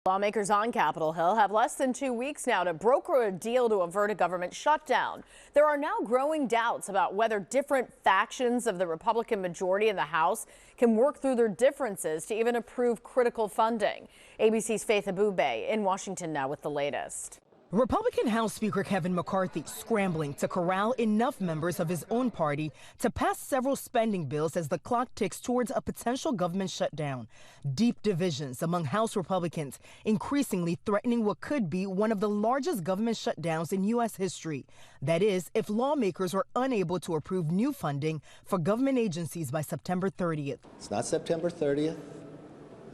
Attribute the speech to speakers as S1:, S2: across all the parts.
S1: Lawmakers on Capitol Hill have less than 2 weeks now to broker a deal to avert a government shutdown. There are now growing doubts about whether different factions of the Republican majority in the House can work through their differences to even approve critical funding. ABC's Faith Abube in Washington now with the latest.
S2: Republican House Speaker Kevin McCarthy scrambling to corral enough members of his own party to pass several spending bills as the clock ticks towards a potential government shutdown. Deep divisions among House Republicans increasingly threatening what could be one of the largest government shutdowns in U.S. history. That is, if lawmakers are unable to approve new funding for government agencies by September 30th.
S3: It's not September 30th.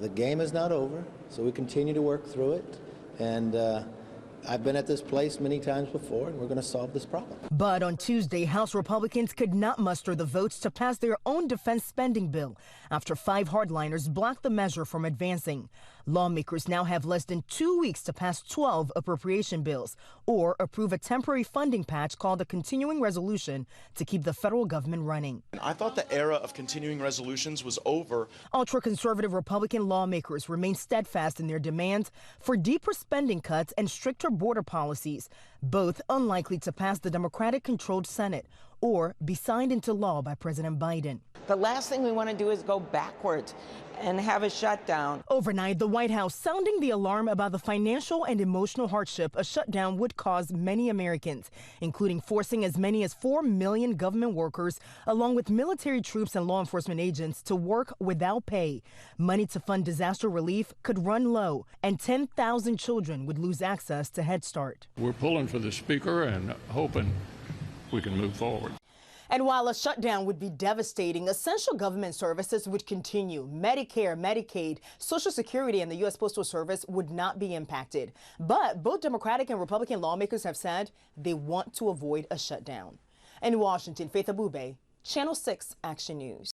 S3: The game is not over, so we continue to work through it. And I've been at this place many times before, and we're going to solve this problem.
S2: But on Tuesday, House Republicans could not muster the votes to pass their own defense spending bill after 5 hardliners blocked the measure from advancing. Lawmakers now have less than 2 weeks to pass 12 appropriation bills or approve a temporary funding patch called a continuing resolution to keep the federal government running.
S4: I thought the era of continuing resolutions was over.
S2: Ultra-conservative Republican lawmakers remain steadfast in their demands for deeper spending cuts and stricter border policies, both unlikely to pass the Democratic-controlled Senate or be signed into law by President Biden.
S5: The last thing we want to do is go backwards and have a shutdown.
S2: Overnight, the White House sounding the alarm about the financial and emotional hardship a shutdown would cause many Americans, including forcing as many as 4 million government workers, along with military troops and law enforcement agents, to work without pay. Money to fund disaster relief could run low, and 10,000 children would lose access to Head Start.
S6: We're pulling for the Speaker and hoping we can move forward.
S2: And while a shutdown would be devastating, essential government services would continue. Medicare, Medicaid, Social Security, and the U.S. Postal Service would not be impacted. But both Democratic and Republican lawmakers have said they want to avoid a shutdown. In Washington, Faith Abube, Channel 6 Action News.